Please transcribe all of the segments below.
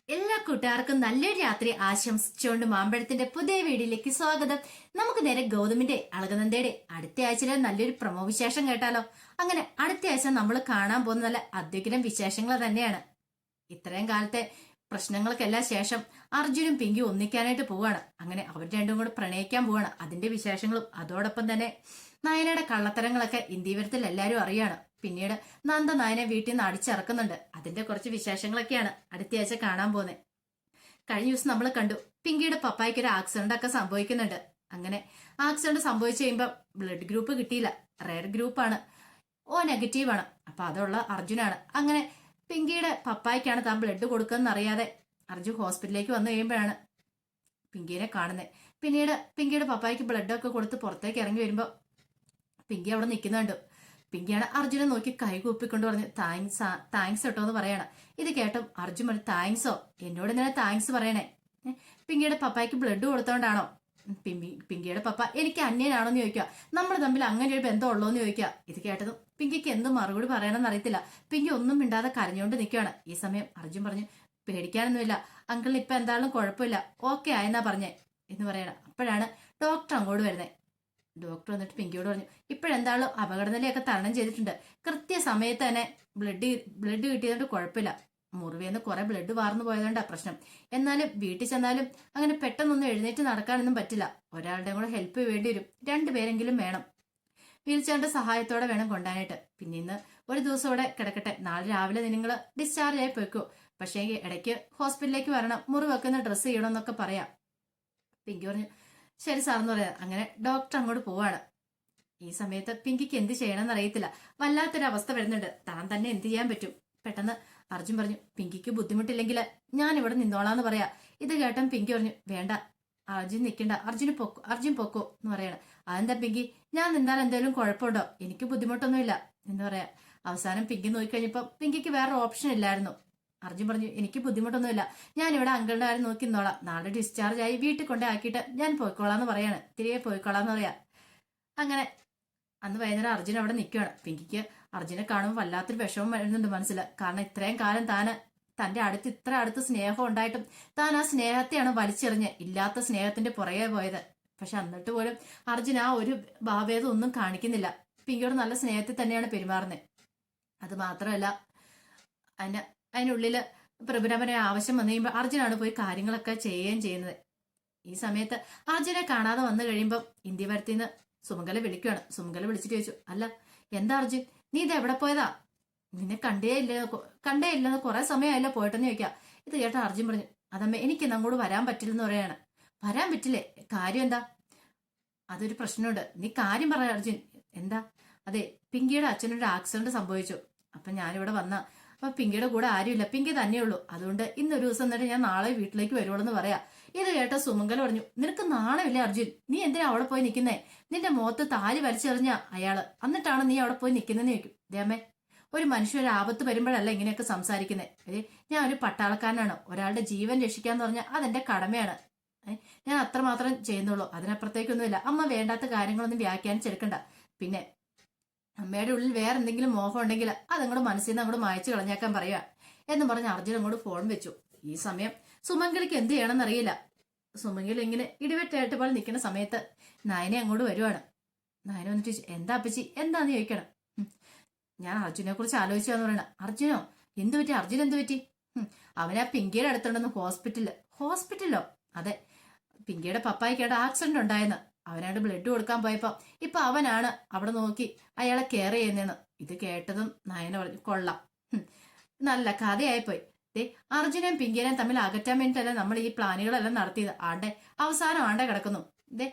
എല്ലാ കൂട്ടുകാർക്കും നല്ലൊരു രാത്രി ആശംസിച്ചുകൊണ്ട് മാമ്പഴത്തിന്റെ പുതിയ വീഡിയോയിലേക്ക് സ്വാഗതം. നമുക്ക് നേരെ ഗൗതമിന്റെ അളകനന്ദയുടെ അടുത്ത ആഴ്ചയിലെ നല്ലൊരു പ്രമോ വിശേഷം കേട്ടാലോ. അങ്ങനെ അടുത്ത ആഴ്ച നമ്മൾ കാണാൻ പോകുന്ന നല്ല അത്യുഗ്രം വിശേഷങ്ങൾ തന്നെയാണ്. ഇത്രയും കാലത്തെ പ്രശ്നങ്ങൾക്കെല്ലാം ശേഷം അർജുനും പിങ്കിയും ഒന്നിക്കാനായിട്ട് പോവാണ്. അങ്ങനെ അവർ രണ്ടും കൂടെ പ്രണയിക്കാൻ പോവാണ്. അതിന്റെ വിശേഷങ്ങളും അതോടൊപ്പം തന്നെ നയനയുടെ കള്ളത്തരങ്ങളൊക്കെ ഇന്ത്യവരത്തിൽ എല്ലാവരും അറിയാണ്. പിന്നീട് നന്ദ നയനെ വീട്ടിൽ നിന്ന് അടിച്ചിറക്കുന്നുണ്ട്. അതിന്റെ കുറച്ച് വിശേഷങ്ങളൊക്കെയാണ് അടുത്ത ആഴ്ച കാണാൻ പോകുന്നത്. കഴിഞ്ഞ ദിവസം നമ്മൾ കണ്ടു പിങ്കിയുടെ പപ്പായ്ക്ക് ഒരു ആക്സിഡന്റ് ഒക്കെ സംഭവിക്കുന്നുണ്ട്. അങ്ങനെ ആക്സിഡന്റ് സംഭവിച്ചു കഴിയുമ്പോൾ ബ്ലഡ് ഗ്രൂപ്പ് കിട്ടിയില്ല, റെയർ ഗ്രൂപ്പാണ്, ഓ നെഗറ്റീവാണ്. അപ്പൊ അതുള്ള അർജുനാണ്. അങ്ങനെ പിങ്കിയുടെ പപ്പായ്ക്കാണ് താൻ ബ്ലഡ് കൊടുക്കുന്നതെന്ന് അറിയാതെ അർജുൻ ഹോസ്പിറ്റലിലേക്ക് വന്നു കഴിയുമ്പോഴാണ് പിങ്കിയെ കാണുന്നത്. പിന്നീട് പിങ്കിയുടെ പപ്പായ്ക്ക് ബ്ലഡ് ഒക്കെ കൊടുത്ത് പുറത്തേക്ക് ഇറങ്ങി വരുമ്പോൾ പിങ്കി അവിടെ നിൽക്കുന്നുണ്ട്. പിങ്കിയാണ് അർജുനെ നോക്കി കൈ കൂപ്പിക്കൊണ്ട് പറഞ്ഞു താങ്ക്സ് കേട്ടോ എന്ന് പറയണം. ഇത് കേട്ടോ അർജുൻ പറഞ്ഞു താങ്ക്സോ, എന്നോട് ഇന്നലെ താങ്ക്സ് പറയണേ, പിങ്കിയുടെ പപ്പായ്ക്ക് ബ്ലഡ് കൊടുത്തോണ്ടാണോ? പിങ്കിയുടെ പപ്പ എനിക്ക് അന്യനാണോന്ന് ചോദിക്കുക. നമ്മൾ തമ്മിൽ അങ്ങനെ ഒരു ബന്ധം ഉള്ളോന്ന് ചോദിക്കുക. ഇത് കേട്ടതും പിങ്കിക്ക് എന്ത് മറുപടി പറയണമെന്ന് അറിയത്തില്ല. പിങ്കി ഒന്നും മിണ്ടാതെ കരഞ്ഞുകൊണ്ട് നിൽക്കുകയാണ്. ഈ സമയം അർജുൻ പറഞ്ഞു പേടിക്കാനൊന്നുമില്ല അങ്കിളിന് ഇപ്പൊ എന്തായാലും കുഴപ്പമില്ല, ഓക്കെ ആയെന്നാ പറഞ്ഞേ എന്ന് പറയണം. അപ്പോഴാണ് ഡോക്ടർ അങ്ങോട്ട് വരുന്നത്. ഡോക്ടർ വന്നിട്ട് പിങ്കിയോട് പറഞ്ഞു ഇപ്പോഴെന്താളും അപകടനിലയൊക്കെ തരണം ചെയ്തിട്ടുണ്ട്, കൃത്യസമയത്ത് തന്നെ ബ്ലഡ് കിട്ടിയതുകൊണ്ട് കുഴപ്പമില്ല, മുറിവേന്ന് കുറെ ബ്ലഡ് വാർന്നു പോയതുകൊണ്ടാ പ്രശ്നം. എന്നാലും വീട്ടിൽ ചെന്നാലും അങ്ങനെ പെട്ടെന്നൊന്നും എഴുന്നേറ്റ് നടക്കാനൊന്നും പറ്റില്ല, ഒരാളുടെ കൂടെ ഹെൽപ്പ് വേണ്ടി വരും, രണ്ടുപേരെങ്കിലും വേണം, വീൽചെയറിന്റെ സഹായത്തോടെ വേണം കൊണ്ടാനായിട്ട്. പിന്നെ ഇന്ന് ഒരു ദിവസം ഇവിടെ കിടക്കട്ടെ, നാളെ രാവിലെ നിങ്ങൾ ഡിസ്ചാർജ് ആയി പോയിക്കോ, പക്ഷേ ഇടയ്ക്ക് ഹോസ്പിറ്റലിലേക്ക് വരണം, മുറി വെക്കുന്ന ഡ്രസ്സ് ചെയ്യണമെന്നൊക്കെ പറയാം. പിങ്കി പറഞ്ഞു ശരി സാറെന്ന് പറയാം. അങ്ങനെ ഡോക്ടർ അങ്ങോട്ട് പോവാണ്. ഈ സമയത്ത് പിങ്കിക്ക് എന്ത് ചെയ്യണമെന്ന് അറിയത്തില്ല, വല്ലാത്തൊരവസ്ഥ വരുന്നുണ്ട്. താൻ തന്നെ എന്ത് ചെയ്യാൻ പറ്റും? പെട്ടെന്ന് അർജുൻ പറഞ്ഞു പിങ്കിക്ക് ബുദ്ധിമുട്ടില്ലെങ്കിൽ ഞാൻ ഇവിടെ നിന്നോളാന്ന് പറയാ. ഇത് കേട്ടൻ പിങ്കി പറഞ്ഞു വേണ്ട അർജുൻ നിൽക്കണ്ട, അർജുൻ പൊക്കോ എന്ന് പറയണം. അതെന്താ പിങ്കി, ഞാൻ നിന്നാൽ എന്തെങ്കിലും കുഴപ്പമുണ്ടോ? എനിക്ക് ബുദ്ധിമുട്ടൊന്നുമില്ല എന്ന് പറയാ. അവസാനം പിങ്കി നോക്കിക്കഴിഞ്ഞപ്പോ പിങ്കിക്ക് വേറെ ഓപ്ഷൻ ഇല്ലായിരുന്നു. അർജുൻ പറഞ്ഞു എനിക്ക് ബുദ്ധിമുട്ടൊന്നുമില്ല, ഞാൻ ഇവിടെ അങ്കിളുടെ കാര്യം നോക്കി നിന്നോളാം, നാളെ ഡിസ്ചാർജ് ആയി വീട്ടിൽ കൊണ്ടേ ആക്കിയിട്ട് ഞാൻ പോയിക്കോളാന്ന് പറയാണ്, തിരികെ പോയിക്കോളാന്ന് പറയാ. അങ്ങനെ അന്ന് വൈകുന്നേരം അർജുൻ അവിടെ നിൽക്കുകയാണ്. പിങ്കിക്ക് അർജുനെ കാണുമ്പോൾ വല്ലാത്തൊരു വിഷമം വരുന്നുണ്ട് മനസ്സിൽ. കാരണം ഇത്രയും കാലം തന്റെ അടുത്ത് ഇത്ര അടുത്ത് സ്നേഹം ഉണ്ടായിട്ടും താൻ ആ സ്നേഹത്തെയാണ് വലിച്ചെറിഞ്ഞ് ഇല്ലാത്ത സ്നേഹത്തിന്റെ പുറകെ പോയത്. പക്ഷെ എന്നിട്ട് പോലും അർജുൻ ആ ഒരു ഭാവേദം ഒന്നും കാണിക്കുന്നില്ല, പിങ്കിയോട് നല്ല സ്നേഹത്തിൽ തന്നെയാണ് പെരുമാറുന്നത്. അത് മാത്രമല്ല അതിനുള്ളില് പ്രഭുരാമനെ ആവശ്യം വന്നു കഴിയുമ്പോൾ അർജുനാണ് പോയി കാര്യങ്ങളൊക്കെ ചെയ്യുകയും ചെയ്യുന്നത്. ഈ സമയത്ത് അർജുനെ കാണാതെ വന്നു കഴിയുമ്പോൾ ഇന്ത്യവരത്തിന്ന് സുമംഗല വിളിക്കുകയാണ്. സുമംഗല വിളിച്ചിട്ട് ചോദിച്ചു അല്ല എന്താ അർജുൻ, നീ ഇത് എവിടെ പോയതാ? നിന്നെ കണ്ടേ ഇല്ലെന്ന് കുറെ സമയമായല്ലോ പോയിട്ടെന്ന് ചോദിക്കുക. ഇത് കേട്ട അർജുൻ പറഞ്ഞു അതമ്മ എനിക്ക് അങ്ങോട്ട് വരാൻ പറ്റില്ലെന്ന് പറയാണ്. വരാൻ പറ്റില്ലേ? കാര്യം എന്താ? അതൊരു പ്രശ്നമുണ്ട്, നീ കാര്യം പറ അർജുൻ. എന്താ? അതെ പിങ്കിയുടെ അച്ഛനൊരു ആക്സിഡന്റ് സംഭവിച്ചു, അപ്പൊ ഞാനിവിടെ വന്ന അപ്പൊ പിങ്കിയുടെ കൂടെ ആരുമില്ല, പിങ്കി തന്നെയുള്ളൂ, അതുകൊണ്ട് ഇന്നൊരു ദിവസം എന്നിട്ട് ഞാൻ നാളെ വീട്ടിലേക്ക് വരുള്ളൂ എന്ന് പറയാ. ഇത് കേട്ട സുമംഗല പറഞ്ഞു നിനക്ക് നാണമില്ലേ അർജുൻ, നീ എന്തിനാ അവിടെ പോയി നിൽക്കുന്നേ? നിന്റെ മുഖത്ത് താലി വലിച്ചെറിഞ്ഞ അയാള്, എന്നിട്ടാണ് നീ അവിടെ പോയി നിൽക്കുന്നതെന്ന് ചോദിക്കും. ദേമേ ഒരു മനുഷ്യ ഒരു ആപത്ത് വരുമ്പോഴല്ല ഇങ്ങനെയൊക്കെ സംസാരിക്കുന്നത്. ഞാൻ ഒരു പട്ടാളക്കാരനാണ്, ഒരാളുടെ ജീവൻ രക്ഷിക്കാന്ന് പറഞ്ഞാൽ അതെന്റെ കടമയാണ്, ഞാൻ അത്രമാത്രം ചെയ്യുന്നുള്ളൂ, അതിനപ്പുറത്തേക്കൊന്നുമില്ല. അമ്മ വേണ്ടാത്ത കാര്യങ്ങളൊന്നും വ്യാഖ്യാനിച്ചെടുക്കണ്ട. പിന്നെ അമ്മയുടെ ഉള്ളിൽ വേറെ എന്തെങ്കിലും മോഹം ഉണ്ടെങ്കിൽ അതങ്ങോട്ട് മനസ്സിൽ നിന്ന് അങ്ങോട്ട് മായച്ചു കളഞ്ഞേക്കാൻ പറയുക എന്നും പറഞ്ഞ് അർജുൻ അങ്ങോട്ട് ഫോൺ വെച്ചു. ഈ സമയം സുമംഗലിക്ക് എന്ത് ചെയ്യണമെന്ന് അറിയില്ല. സുമംഗൽ ഇങ്ങനെ ഇടിവെട്ടായിട്ട് പോലെ നിൽക്കുന്ന സമയത്ത് നയനെ അങ്ങോട്ട് വരുവാണ്. നയന വന്നിട്ട് എന്താ അപ്പച്ചി എന്താന്ന് ചോദിക്കണം. ഞാൻ അർജുനെ കുറിച്ച് ആലോചിച്ചാന്ന് പറയണം. അർജുനോ? എന്തു പറ്റി? അർജുൻ എന്തു പറ്റി? അവനാ പിങ്കിയുടെ അടുത്തുണ്ടെന്ന് ഹോസ്പിറ്റലിലോ? അതെ, പിങ്കിയുടെ പപ്പായ്ക്കേണ്ട ആക്സിഡന്റ് ഉണ്ടായെന്ന്, അവനായിട്ട് ബ്ലഡ് കൊടുക്കാൻ പോയപ്പോ ഇപ്പൊ അവനാണ് അവിടെ നോക്കി അയാളെ കെയർ ചെയ്യുന്നതെന്ന്. ഇത് കേട്ടതും നയന പറഞ്ഞു കൊള്ളാം, നല്ല കഥയായിപ്പോയി. അർജുനെയും പിങ്കിയെയും തമ്മിൽ അകറ്റാൻ വേണ്ടിയിട്ടല്ല നമ്മൾ ഈ പ്ലാനുകളെല്ലാം നടത്തിയത്. അവസാനം കിടക്കുന്നു.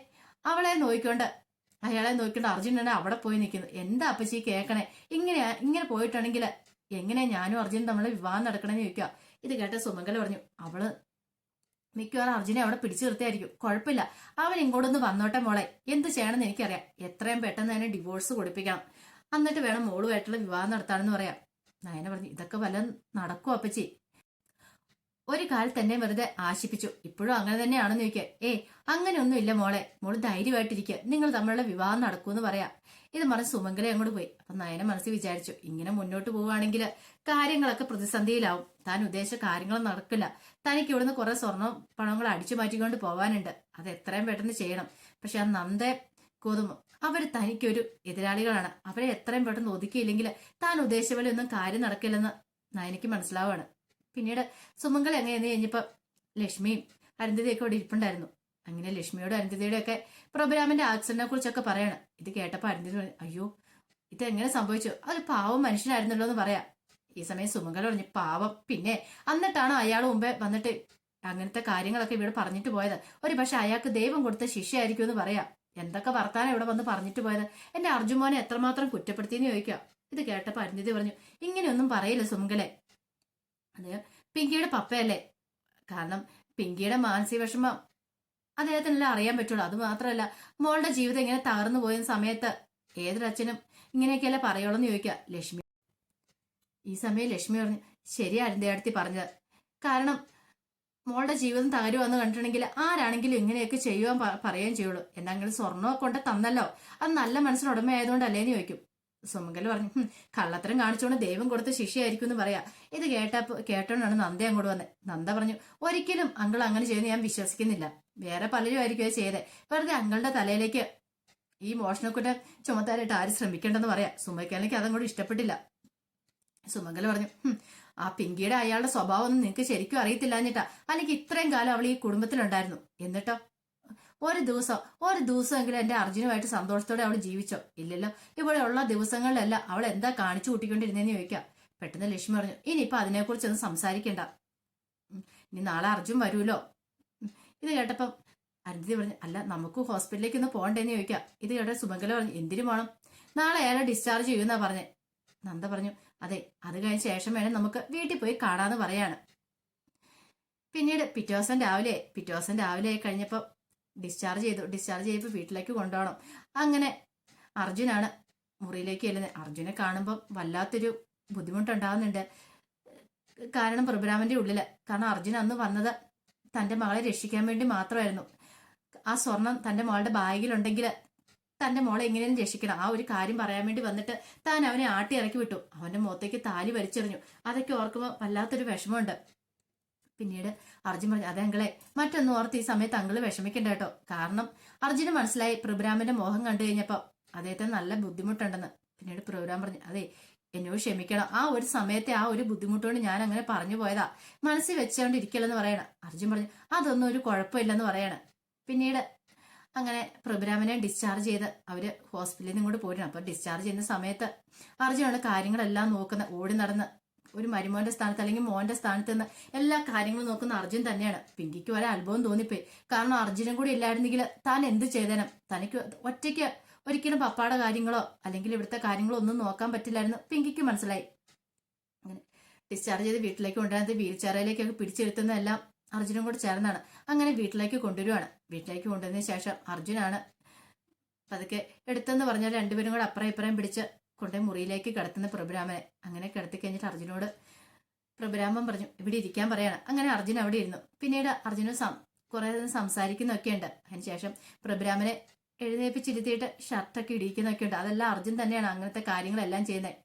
അവളെ നോക്കിക്കൊണ്ട് അയാളെ നോക്കിക്കൊണ്ട് അർജുൻ തന്നെ അവിടെ പോയി നിൽക്കുന്നു. എന്താ അപ്പച്ചി കേൾക്കണേ? ഇങ്ങനെ പോയിട്ടാണെങ്കിൽ എങ്ങനെയാ ഞാനും അർജുനും തമ്മിൽ വിവാഹം നടക്കണമെന്ന് ചോദിക്കുക. ഇത് കേട്ട സുമംഗല പറഞ്ഞു അവള് മിക്കവാറും അർജുനെ അവിടെ പിടിച്ചു നിർത്തിയായിരിക്കും, കുഴപ്പമില്ല, അവൻ ഇങ്ങോട്ടൊന്ന് വന്നോട്ടെ മോളെ, എന്ത് ചെയ്യണമെന്ന് എനിക്കറിയാം, എത്രയും പെട്ടെന്ന് തന്നെ ഡിവോഴ്സ് കൊടുപ്പിക്കണം, എന്നിട്ട് വേണം മോളുമായിട്ടുള്ള വിവാഹം നടത്താനെന്ന് പറയാം. നയന പറഞ്ഞു ഇതൊക്കെ വല്ലതും നടക്കും അപ്പച്ചി? ഒരു കാലത്ത് തന്നെ വെറുതെ ആശിപ്പിച്ചു, ഇപ്പോഴും അങ്ങനെ തന്നെയാണെന്ന് ചോദിക്കുക. അങ്ങനെയൊന്നും ഇല്ല മോളെ, മോള് ധൈര്യമായിട്ടിരിക്കുക, നിങ്ങൾ തമ്മിലുള്ള വിവാഹം നടക്കൂന്ന് പറയാം. ഇത് പറഞ്ഞ് സുമംഗല അങ്ങോട്ട് പോയി. അപ്പൊ നയന മനസ്സിൽ വിചാരിച്ചു, ഇങ്ങനെ മുന്നോട്ട് പോവുകയാണെങ്കിൽ കാര്യങ്ങളൊക്കെ പ്രതിസന്ധിയിലാവും. താൻ ഉദ്ദേശിച്ച കാര്യങ്ങൾ നടക്കില്ല. തനിക്ക് ഇവിടുന്ന് കുറെ സ്വർണ്ണ പണങ്ങൾ അടിച്ചു മാറ്റിക്കൊണ്ട് പോവാനുണ്ട്. അത് എത്രയും പെട്ടെന്ന് ചെയ്യണം. പക്ഷെ ആ നന്ദ ഗോതമ്പ് അവര് തനിക്കൊരു എതിരാളികളാണ്. അവരെ എത്രയും പെട്ടെന്ന് ഒതുക്കിയില്ലെങ്കിൽ താൻ ഉദ്ദേശിച്ച പോലെ ഒന്നും കാര്യം നടക്കില്ലെന്ന് നയനയ്ക്ക് മനസ്സിലാവുകയാണ്. പിന്നീട് സുമംഗല എങ്ങനെയെന്ന് കഴിഞ്ഞപ്പോ ലക്ഷ്മിയും അരുന്ധതിയൊക്കെ ഇവിടെ ഇരിപ്പുണ്ടായിരുന്നു. അങ്ങനെ ലക്ഷ്മിയോടും അരുന്ധതിയുടെ ഒക്കെ പ്രോഗ്രാമിന്റെ ആക്സിഡന്റിനെ കുറിച്ചൊക്കെ പറയാണ്. ഇത് കേട്ടപ്പോ അരുന്ധതി പറഞ്ഞു, അയ്യോ ഇത് എങ്ങനെ സംഭവിച്ചു, അത് പാവം മനുഷ്യനായിരുന്നല്ലോ എന്ന് പറയാം. ഈ സമയം സുമംഗല പറഞ്ഞു, പാവം പിന്നെ എന്നിട്ടാണ് അയാൾ മുമ്പേ വന്നിട്ട് അങ്ങനത്തെ കാര്യങ്ങളൊക്കെ ഇവിടെ പറഞ്ഞിട്ട് പോയത്. ഒരു പക്ഷെ അയാൾക്ക് ദൈവം കൊടുത്ത ശിക്ഷയായിരിക്കും എന്ന് പറയാം. എന്തൊക്കെ വർത്താനം ഇവിടെ വന്ന് പറഞ്ഞിട്ട് പോയത്, എന്റെ അർജുമോനെ എത്രമാത്രം കുറ്റപ്പെടുത്തിയെന്ന് ചോദിക്കാം. ഇത് കേട്ടപ്പോ അരുന്ധതി പറഞ്ഞു, ഇങ്ങനെയൊന്നും പറയില്ല സുമംഗലെ, അത് പിങ്കിയുടെ പപ്പയല്ലേ. കാരണം പിങ്കിയുടെ മാനസിക വിഷമം അദ്ദേഹത്തിനെല്ലാം അറിയാൻ പറ്റുള്ളൂ. അത് മാത്രമല്ല മോളുടെ ജീവിതം ഇങ്ങനെ തകർന്നു പോയ സമയത്ത് ഏതൊരച്ഛനും ഇങ്ങനെയൊക്കെയല്ലേ പറയുള്ളൂ എന്ന് ചോദിക്കുക ലക്ഷ്മി. ഈ സമയം ലക്ഷ്മി പറഞ്ഞു, ശരിയാ അരുന്ധതി പറഞ്ഞത്. കാരണം മോളുടെ ജീവിതം തകരുവെന്ന് കണ്ടിട്ടുണ്ടെങ്കിൽ ആരാണെങ്കിലും ഇങ്ങനെയൊക്കെ ചെയ്യുവാൻ പറയുകയും ചെയ്യുള്ളൂ. എന്തെങ്കിലും സ്വർണ്ണമൊക്കെ കൊണ്ട് തന്നല്ലോ, അത് നല്ല മനസ്സിനുടമയായതുകൊണ്ടല്ലേന്ന് ചോദിക്കും. സുമംഗല പറഞ്ഞു, കള്ളത്തരം കാണിച്ചുകൊണ്ട് ദൈവം കൊടുത്ത ശിക്ഷയായിരിക്കും എന്ന് പറയാ. ഇത് കേട്ടോണ്ടാണ് നന്ദ അങ്ങോട്ട് വന്നത്. നന്ദ പറഞ്ഞു, ഒരിക്കലും അങ്കിൾ അങ്ങനെ ചെയ്യുന്ന ഞാൻ വിശ്വസിക്കുന്നില്ല. വേറെ പലരും ആയിരിക്കും അത് ചെയ്തേ. വെറുതെ അങ്കിളുടെ തലയിലേക്ക് ഈ മോഷണക്കുറ്റം ചുമത്താനായിട്ട് ആരും ശ്രമിക്കേണ്ടെന്ന് പറയാ. സുമയ്ക്കാലേക്ക് അതങ്ങോട്ട് ഇഷ്ടപ്പെട്ടില്ല. സുമംഗല പറഞ്ഞു, ആ പിങ്കിയുടെ അയാളുടെ സ്വഭാവം ഒന്നും നിനക്ക് ശരിക്കും അറിയത്തില്ലാഞ്ഞിട്ടാ. അല്ലെങ്കിൽ ഇത്രയും കാലം അവൾ ഈ കുടുംബത്തിലുണ്ടായിരുന്നു. എന്നിട്ടോ ഒരു ദിവസമെങ്കിലും എന്റെ അർജുനുമായിട്ട് സന്തോഷത്തോടെ അവൾ ജീവിച്ചോ? ഇല്ലല്ലോ. ഇവിടെ ഉള്ള ദിവസങ്ങളിലെല്ലാം അവൾ എന്താ കാണിച്ചു കൂട്ടിക്കൊണ്ടിരുന്നേന്ന് ചോദിക്കാം. പെട്ടെന്ന് ലക്ഷ്മി പറഞ്ഞു, ഇനിയിപ്പൊ അതിനെക്കുറിച്ചൊന്നും സംസാരിക്കണ്ട. ഇനി നാളെ അർജുൻ വരുമല്ലോ. ഇത് കേട്ടപ്പം അരുന്ധതി പറഞ്ഞു, അല്ല നമുക്ക് ഹോസ്പിറ്റലിലേക്ക് ഒന്ന് പോകണ്ടേന്ന് ചോദിക്കാം. ഇത് കേട്ട സുമംഗല പറഞ്ഞു, എന്തിനു പോകണം? നാളെ അയാളെ ഡിസ്ചാർജ് ചെയ്യുമെന്നാ പറഞ്ഞേ. നന്ദ പറഞ്ഞു, അതെ, അത് കഴിഞ്ഞ ശേഷം വേണം നമുക്ക് വീട്ടിൽ പോയി കാണാന്ന് പറയാണ്. പിന്നീട് പിറ്റേ ദിവസം രാവിലെ കഴിഞ്ഞപ്പോ ഡിസ്ചാർജ് ചെയ്തപ്പോൾ വീട്ടിലേക്ക് കൊണ്ടുപോകണം. അങ്ങനെ അർജുനാണ് മുറിയിലേക്ക് ചെല്ലുന്നത്. അർജുനെ കാണുമ്പോൾ വല്ലാത്തൊരു ബുദ്ധിമുട്ടുണ്ടാവുന്നുണ്ട്. കാരണം പ്രഭുരാമന്റെ ഉള്ളില്. കാരണം അർജുൻ അന്ന് വന്നത് തന്റെ മകളെ രക്ഷിക്കാൻ വേണ്ടി മാത്രമായിരുന്നു. ആ സ്വർണം തന്റെ മകളുടെ ബാഗിലുണ്ടെങ്കിൽ തന്റെ മോളെ എങ്ങനെയും രക്ഷിക്കണം, ആ ഒരു കാര്യം പറയാൻ വേണ്ടി വന്നിട്ട് താൻ അവനെ ആട്ടി ഇറക്കി വിട്ടു. അവന്റെ മുഖത്തേക്ക് താലി വലിച്ചെറിഞ്ഞു. അതൊക്കെ ഓർക്കുമ്പോൾ വല്ലാത്തൊരു വിഷമമുണ്ട്. പിന്നീട് അർജുൻ പറഞ്ഞു, അതെ അങ്കിളെ, മറ്റൊന്നും ഓർത്ത് ഈ സമയത്ത് അങ്കിള് വിഷമിക്കണ്ട കേട്ടോ. കാരണം അർജുന് മനസ്സിലായി പ്രഭുരാമന്റെ മോഹം കണ്ടു കഴിഞ്ഞപ്പോ അദ്ദേഹത്തിന് നല്ല ബുദ്ധിമുട്ടുണ്ടെന്ന്. പിന്നീട് പ്രഭുരാം പറഞ്ഞു, അതെ എന്നോട് ക്ഷമിക്കണം, ആ ഒരു സമയത്തെ ആ ഒരു ബുദ്ധിമുട്ടുകൊണ്ട് ഞാൻ അങ്ങനെ പറഞ്ഞു പോയതാ, മനസ്സിൽ വെച്ചുകൊണ്ടിരിക്കലെന്ന് പറയണം. അർജുൻ പറഞ്ഞു, അതൊന്നും ഒരു കുഴപ്പമില്ലെന്ന് പറയാണ്. പിന്നീട് അങ്ങനെ പ്രഭുരാമനെ ഡിസ്ചാർജ് ചെയ്ത് അവര് ഹോസ്പിറ്റലിൽ നിന്ന് ഇങ്ങോട്ട് പോയിരുന്നു. അപ്പൊ ഡിസ്ചാർജ് ചെയ്യുന്ന സമയത്ത് അർജുനാണ് കാര്യങ്ങളെല്ലാം നോക്കുന്ന. ഓടി നടന്ന് ഒരു മരുമോന്റെ സ്ഥാനത്ത് അല്ലെങ്കിൽ മോന്റെ സ്ഥാനത്ത് നിന്ന് എല്ലാ കാര്യങ്ങളും നോക്കുന്ന അർജുൻ തന്നെയാണ്. പിങ്കിക്ക് വരെ അത്ഭുതം തോന്നിപ്പോയി. കാരണം അർജുനും കൂടി ഇല്ലായിരുന്നെങ്കിൽ താൻ എന്ത് ചെയ്തേനും. തനിക്ക് ഒറ്റയ്ക്ക് ഒരിക്കലും പപ്പാടെ കാര്യങ്ങളോ അല്ലെങ്കിൽ ഇവിടുത്തെ കാര്യങ്ങളോ ഒന്നും നോക്കാൻ പറ്റില്ലായിരുന്നു പിങ്കിക്ക് മനസ്സിലായി. അങ്ങനെ ഡിസ്ചാർജ് ചെയ്ത് വീട്ടിലേക്ക് കൊണ്ടുവരുന്നത് വീൽ ചെയറിലേക്കൊക്കെ പിടിച്ചെടുത്തുന്നതെല്ലാം അർജുനും കൂടെ ചേർന്നാണ്. അങ്ങനെ വീട്ടിലേക്ക് കൊണ്ടുവരുവാണ്. വീട്ടിലേക്ക് കൊണ്ടുവന്നതിന് ശേഷം അർജുനാണ് പതുക്കെ എടുത്തെന്ന് പറഞ്ഞാൽ രണ്ടുപേരും കൂടെ അപ്പുറം ഇപ്പുറം പിടിച്ച് കൊണ്ടുപോയി മുറിയിലേക്ക് കിടത്തുന്ന പ്രഭുരാമനെ. അങ്ങനെ കിടത്തി കഴിഞ്ഞിട്ട് അർജുനോട് പ്രഭുരാമൻ പറഞ്ഞു, ഇവിടെ ഇരിക്കാൻ പറയാണ്. അങ്ങനെ അർജുൻ അവിടെ ഇരുന്നു. പിന്നീട് അർജുന കുറെ സംസാരിക്കുന്നൊക്കെ ഉണ്ട്. അതിനുശേഷം പ്രഭുരാമനെ എഴുന്നേപ്പിച്ചിരുത്തിയിട്ട് ഷർട്ടൊക്കെ ഇടിക്കുന്നൊക്കെ ഉണ്ട്. അതെല്ലാം അർജുൻ തന്നെയാണ് അങ്ങനത്തെ കാര്യങ്ങളെല്ലാം ചെയ്യുന്നത്.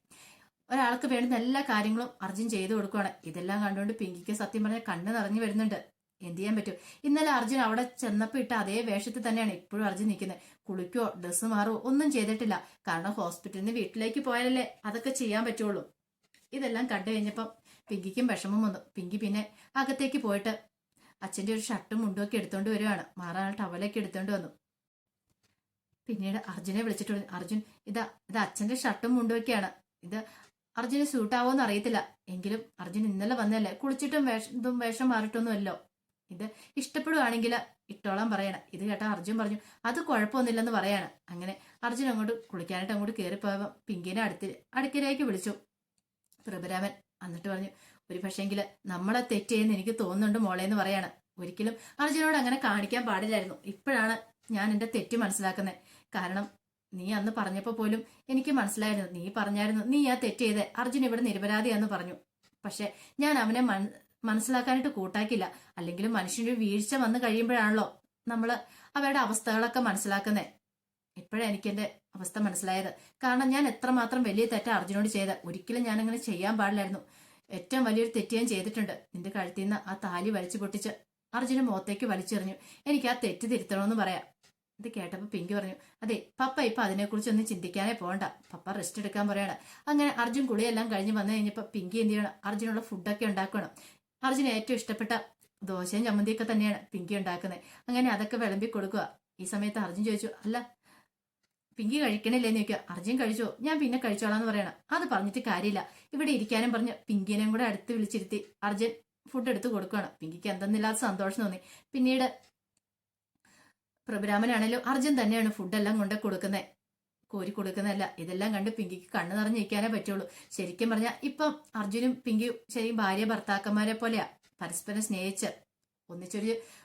ഒരാൾക്ക് വേണ്ടുന്ന എല്ലാ കാര്യങ്ങളും അർജുൻ ചെയ്തു കൊടുക്കുവാണ്. ഇതെല്ലാം കണ്ടുകൊണ്ട് പിങ്കിക്ക് സത്യം പറഞ്ഞാൽ കണ്ണ് നിറഞ്ഞു വരുന്നുണ്ട്. എന്ത് ചെയ്യാൻ പറ്റും? ഇന്നലെ അർജുൻ അവിടെ ചെന്നപ്പോ ഇട്ട അതേ വേഷത്തിൽ തന്നെയാണ് ഇപ്പോഴും അർജുൻ നിൽക്കുന്നത്. കുളിക്കോ ഡ്രസ്സ് മാറുമോ ഒന്നും ചെയ്തിട്ടില്ല. കാരണം ഹോസ്പിറ്റലിൽ നിന്ന് വീട്ടിലേക്ക് പോയാലല്ലേ അതൊക്കെ ചെയ്യാൻ പറ്റുള്ളൂ. ഇതെല്ലാം കണ്ടു കഴിഞ്ഞപ്പം പിങ്കിക്കും വിഷമം വന്നു. പിങ്കി പിന്നെ അകത്തേക്ക് പോയിട്ട് അച്ഛന്റെ ഒരു ഷർട്ടും മുണ്ടും ഒക്കെ എടുത്തോണ്ട് വരുവാണ്. മാറാൻ ടവലൊക്കെ എടുത്തോണ്ട് വന്നു. പിന്നീട് അർജുനെ വിളിച്ചിട്ട് പറഞ്ഞു, അർജുൻ ഇത് അച്ഛന്റെ ഷർട്ടും മുണ്ടും ഒക്കെയാണ്. ഇത് അർജുന് സ്യൂട്ടാവോന്ന് അറിയത്തില്ല. എങ്കിലും അർജുൻ ഇന്നലെ വന്നല്ലേ, കുളിച്ചിട്ടും വേഷം മാറിയിട്ടൊന്നുമല്ലോ. ഇത് ഇഷ്ടപ്പെടുവാണെങ്കിൽ ഇട്ടോളാൻ പറയണം. ഇത് കേട്ടാ അർജുൻ പറഞ്ഞു, അത് കുഴപ്പമൊന്നുമില്ലെന്ന് പറയാണ്. അങ്ങനെ അർജുൻ അങ്ങോട്ട് കുളിക്കാനായിട്ട് അങ്ങോട്ട് കയറിപ്പോയപ്പോ പിങ്കിനെ അടുക്കിലേക്ക് വിളിച്ചു പ്രഭുരാമൻ. എന്നിട്ട് പറഞ്ഞു, ഒരു പക്ഷേങ്കില് നമ്മളെ തെറ്റ് ചെയ്യുന്ന എനിക്ക് തോന്നുന്നുണ്ട് മോളെ എന്ന് പറയാണ്. ഒരിക്കലും അർജുനോട് അങ്ങനെ കാണിക്കാൻ പാടില്ലായിരുന്നു. ഇപ്പോഴാണ് ഞാൻ എന്റെ തെറ്റ് മനസ്സിലാക്കുന്നത്. കാരണം നീ അന്ന് പറഞ്ഞപ്പോ പോലും എനിക്ക് മനസ്സിലായിരുന്നു. നീ പറഞ്ഞായിരുന്നു നീ ആ തെറ്റ് ചെയ്ത് അർജുൻ ഇവിടെ നിരപരാധിയാന്ന് പറഞ്ഞു. പക്ഷെ ഞാൻ അവനെ മനസ്സിലാക്കാനായിട്ട് കൂട്ടാക്കില്ല. അല്ലെങ്കിൽ മനുഷ്യന്റെ വീഴ്ച വന്നു കഴിയുമ്പോഴാണല്ലോ നമ്മള് അവരുടെ അവസ്ഥകളൊക്കെ മനസ്സിലാക്കുന്നത്. ഇപ്പോഴാണ് എനിക്ക് എന്റെ അവസ്ഥ മനസ്സിലായത്. കാരണം ഞാൻ എത്രമാത്രം വലിയ തെറ്റാ അർജുനോട് ചെയ്ത്. ഒരിക്കലും ഞാൻ അങ്ങനെ ചെയ്യാൻ പാടില്ലായിരുന്നു. ഏറ്റവും വലിയൊരു തെറ്റ് ഞാൻ ചെയ്തിട്ടുണ്ട്. നിന്റെ കഴുത്തിൽ നിന്ന് ആ താലി വലിച്ചു പൊട്ടിച്ച് അർജുന മുഖത്തേക്ക് വലിച്ചെറിഞ്ഞു. എനിക്ക് ആ തെറ്റ് തിരുത്തണമെന്ന് പറയാം. ഇത് കേട്ടപ്പോൾ പിങ്കി പറഞ്ഞു, അതെ പപ്പ ഇപ്പൊ അതിനെക്കുറിച്ചൊന്നും ചിന്തിക്കാനേ പോകണ്ട, പപ്പ റെസ്റ്റ് എടുക്കാൻ പറയാണ്. അങ്ങനെ അർജുൻ കുളിയെല്ലാം കഴിഞ്ഞ് വന്നു കഴിഞ്ഞപ്പോൾ പിങ്കി എന്ത് ചെയ്യണം, അർജുനുള്ള ഫുഡൊക്കെ ഉണ്ടാക്കണം. അർജുന് ഏറ്റവും ഇഷ്ടപ്പെട്ട ദോശയും ചമ്മന്തിയൊക്കെ തന്നെയാണ് പിങ്കി ഉണ്ടാക്കുന്നത്. അങ്ങനെ അതൊക്കെ വിളമ്പി കൊടുക്കുക. ഈ സമയത്ത് അർജുൻ ചോദിച്ചു, അല്ല പിങ്കി കഴിക്കണില്ലേന്ന് ചോദിക്കുക. അർജുൻ കഴിച്ചോ, ഞാൻ പിന്നെ കഴിച്ചോളാന്ന് പറയണം. അത് പറഞ്ഞിട്ട് കാര്യമില്ല, ഇവിടെ ഇരിക്കാനും പറഞ്ഞ് പിങ്കിനെയും കൂടെ അടുത്ത് വിളിച്ചിരുത്തി അർജുൻ ഫുഡ് എടുത്ത് കൊടുക്കുകയാണ്. പിങ്കിക്ക് എന്തെന്നില്ലാത്ത സന്തോഷം തോന്നി. പിന്നീട് പ്രഭുരാമനാണേലും അർജുൻ തന്നെയാണ് ഫുഡെല്ലാം കൊണ്ട് കൊടുക്കുന്നത്, കോരി കൊടുക്കുന്നതല്ല. ഇതെല്ലാം കണ്ട് പിങ്കിക്ക് കണ്ണു നിറഞ്ഞിരിക്കാനേ പറ്റുള്ളൂ. ശരിക്കും പറഞ്ഞാൽ ഇപ്പം അർജുനും പിങ്കിയും ശരിക്കും ഭാര്യ ഭർത്താക്കന്മാരെ പോലെയാ. പരസ്പരം സ്നേഹിച്ച്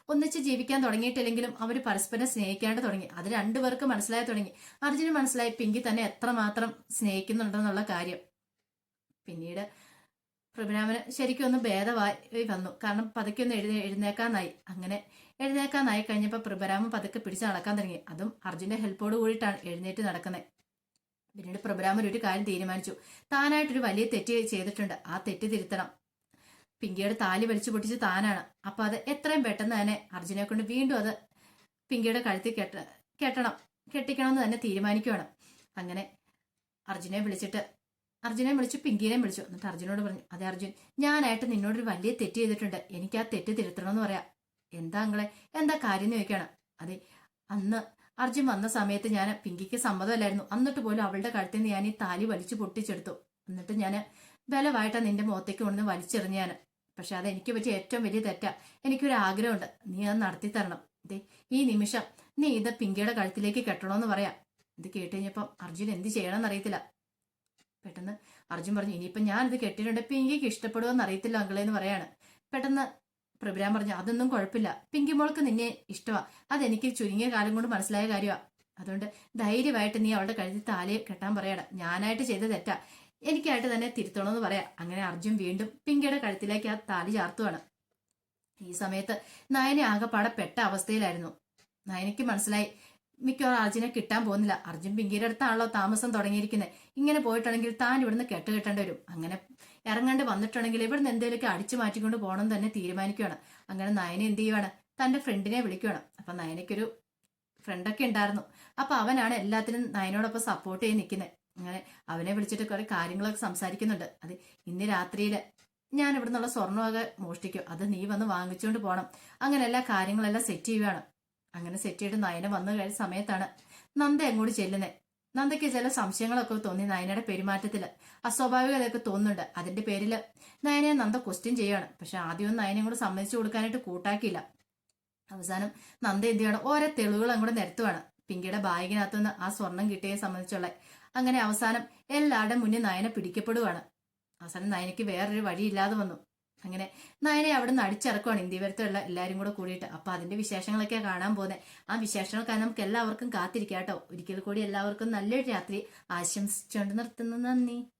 ഒന്നിച്ച് ജീവിക്കാൻ തുടങ്ങിയിട്ടില്ലെങ്കിലും അവർ പരസ്പരം സ്നേഹിക്കാണ്ട് തുടങ്ങി. അത് രണ്ടുപേർക്ക് മനസ്സിലായി തുടങ്ങി. അർജുന് മനസ്സിലായി പിങ്കി തന്നെ എത്രമാത്രം സ്നേഹിക്കുന്നുണ്ടെന്നുള്ള കാര്യം. പിന്നീട് പ്രഭുരാമന് ശരിക്കും ഒന്ന് ഭേദമായി വന്നു. കാരണം പതുക്കെ ഒന്ന് എഴുന്നേക്കാനായി. അങ്ങനെ എഴുന്നേക്കാനായി കഴിഞ്ഞപ്പോൾ പ്രഭുരാമൻ പതുക്കെ പിടിച്ച് നടക്കാൻ തുടങ്ങി. അതും അർജുന്റെ ഹെൽപ്പോട് കൂടിയിട്ടാണ് എഴുന്നേറ്റ് നടക്കുന്നത്. പിന്നീട് പ്രഭുരാമൻ ഒരു കാര്യം തീരുമാനിച്ചു. താനായിട്ടൊരു വലിയ തെറ്റ് ചെയ്തിട്ടുണ്ട്, ആ തെറ്റ് തിരുത്തണം. പിങ്കിയുടെ താലി വലിച്ചു പൊട്ടിച്ച് താനാണ്. അപ്പൊ അത് എത്രയും പെട്ടെന്ന് തന്നെ അർജുനെ കൊണ്ട് വീണ്ടും അത് പിങ്കിയുടെ കഴുത്തിൽ കെട്ടിക്കണമെന്ന് തന്നെ തീരുമാനിക്കുകയാണ്. അങ്ങനെ അർജുനെ വിളിച്ചു പിങ്കിനെയും വിളിച്ചു. എന്നിട്ട് അർജുനോട് പറഞ്ഞു, അതെ അർജുൻ, ഞാനായിട്ട് നിന്നോടൊരു വലിയ തെറ്റ് ചെയ്തിട്ടുണ്ട്, എനിക്ക് ആ തെറ്റ് തിരുത്തണമെന്ന് പറയാം. എന്താ അങ്ങളെ, എന്താ കാര്യം എന്ന് ചോദിക്കാണ്. അതെ, അന്ന് അർജുൻ വന്ന സമയത്ത് ഞാൻ പിങ്കിക്ക് സമ്മതമല്ലായിരുന്നു. എന്നിട്ട് പോലും അവളുടെ കഴുത്തിൽ നിന്ന് ഞാൻ ഈ താലി വലിച്ചു പൊട്ടിച്ചെടുത്തു. എന്നിട്ട് ഞാൻ ബലമായിട്ടാണ് നിന്റെ മുഖത്തേക്ക് കൊണ്ടുവന്ന് വലിച്ചെറിഞ്ഞാണ്. പക്ഷെ അത് എനിക്ക് പറ്റിയ ഏറ്റവും വലിയ തെറ്റാ. എനിക്കൊരു ആഗ്രഹമുണ്ട്, നീ അത് നടത്തി തരണം. ഇതേ ഈ നിമിഷം നീ ഇത് പിങ്കിയുടെ കഴുത്തിലേക്ക് കെട്ടണമെന്ന് പറയാം. ഇത് കേട്ട് കഴിഞ്ഞപ്പം അർജുൻ എന്ത് ചെയ്യണമെന്ന് അറിയത്തില്ല. പെട്ടെന്ന് അർജുൻ പറഞ്ഞു, ഇനിയിപ്പം ഞാനിത് കെട്ടിയിട്ടുണ്ട്, പിങ്കിക്ക് ഇഷ്ടപ്പെടുമോന്ന് അറിയത്തില്ല അങ്കിളേന്ന് പറയാണ്. പെട്ടെന്ന് പ്രഭുരാൻ പറഞ്ഞു, അതൊന്നും കുഴപ്പമില്ല, പിങ്കി മോൾക്ക് നിന്നെ ഇഷ്ടമാ, അതെനിക്ക് ചുരുങ്ങിയ കാലം കൊണ്ട് മനസ്സിലായ കാര്യമാണ്. അതുകൊണ്ട് ധൈര്യമായിട്ട് നീ അവളുടെ കഴുത്തിൽ താലി കെട്ടാൻ പറയണം. ഞാനായിട്ട് ചെയ്ത തെറ്റാ, എനിക്കായിട്ട് തന്നെ തിരുത്തണമെന്ന് പറയാം. അങ്ങനെ അർജുൻ വീണ്ടും പിങ്കിയുടെ കഴുത്തിലേക്ക് ആ താലി ചാർത്തുവാണ്. ഈ സമയത്ത് നയന ആകെപ്പാടെ പെട്ട അവസ്ഥയിലായിരുന്നു. നയനയ്ക്ക് മനസ്സിലായി മിക്കവാറും അർജുനെ കിട്ടാൻ പോകുന്നില്ല. അർജുൻ പിങ്കിയുടെ അടുത്താണല്ലോ താമസം തുടങ്ങിയിരിക്കുന്നത്. ഇങ്ങനെ പോയിട്ടുണ്ടെങ്കിൽ താൻ ഇവിടുന്ന് കെട്ടേണ്ടി വരും. അങ്ങനെ ഇറങ്ങാണ്ട് വന്നിട്ടുണ്ടെങ്കിൽ ഇവിടുന്ന് എന്തെങ്കിലുമൊക്കെ അടിച്ചു മാറ്റിക്കൊണ്ട് പോകണം തന്നെ തീരുമാനിക്കുകയാണ്. അങ്ങനെ നയന എന്ത് ചെയ്യുവാണ്, തന്റെ ഫ്രണ്ടിനെ വിളിക്കുകയാണ്. അപ്പൊ നയനയ്ക്കൊരു ഫ്രണ്ടൊക്കെ ഉണ്ടായിരുന്നു. അപ്പൊ അവനാണ് എല്ലാത്തിനും നയനോടൊപ്പം സപ്പോർട്ട് ചെയ്ത് നിൽക്കുന്നത്. അങ്ങനെ അവനെ വിളിച്ചിട്ട് കുറെ കാര്യങ്ങളൊക്കെ സംസാരിക്കുന്നുണ്ട്. അത് ഇന്ന് രാത്രിയിൽ ഞാൻ ഇവിടെ നിന്നുള്ള സ്വർണ്ണമൊക്കെ മോഷ്ടിക്കും, അത് നീ വന്ന് വാങ്ങിച്ചുകൊണ്ട് പോകണം. അങ്ങനെ എല്ലാ കാര്യങ്ങളെല്ലാം സെറ്റ് ചെയ്യുകയാണ്. അങ്ങനെ സെറ്റ് ചെയ്ത് നയന വന്നു കഴിഞ്ഞ സമയത്താണ് നന്ദ അങ്ങോട്ട് ചെല്ലുന്നത്. നന്ദയ്ക്ക് ചില സംശയങ്ങളൊക്കെ തോന്നി. നയനയുടെ പെരുമാറ്റത്തിൽ അസ്വാഭാവികതയൊക്കെ തോന്നുന്നുണ്ട്. അതിന്റെ പേരിൽ നയനയെ നന്ദ ക്വസ്റ്റ്യൻ ചെയ്യുകയാണ്. പക്ഷെ ആദ്യമൊന്നും നയനയും കൂടെ സമ്മതിച്ചു കൊടുക്കാനായിട്ട് കൂട്ടാക്കിയില്ല. അവസാനം നന്ദ എന്ത് ചെയ്യണം, ഓരോ തെളിവുകൾ അങ്ങോട്ട് നിരത്തുവാണ്. പിങ്കിയുടെ ബാഗിനകത്തുനിന്ന് ആ സ്വർണം കിട്ടിയെ സംബന്ധിച്ചുള്ള. അങ്ങനെ അവസാനം എല്ലാവരുടെ മുന്നിൽ നയന പിടിക്കപ്പെടുവാണ്. അവസാനം നയനയ്ക്ക് വേറൊരു വഴിയില്ലാതെ വന്നു. അങ്ങനെ നയനെ അവിടെ നിന്ന് അടിച്ചിറക്കുവാണ് ഇന്ത്യവരത്തുള്ള എല്ലാവരും കൂടെ കൂടിയിട്ട്. അപ്പൊ അതിന്റെ വിശേഷങ്ങളൊക്കെ കാണാൻ പോകുന്നത്. ആ വിശേഷങ്ങളൊക്കെ നമുക്ക് എല്ലാവർക്കും കാത്തിരിക്കാം കേട്ടോ. ഒരിക്കൽ കൂടി എല്ലാവർക്കും നല്ലൊരു രാത്രി ആശംസിച്ചുകൊണ്ട് നിർത്തുന്നു. നന്ദി.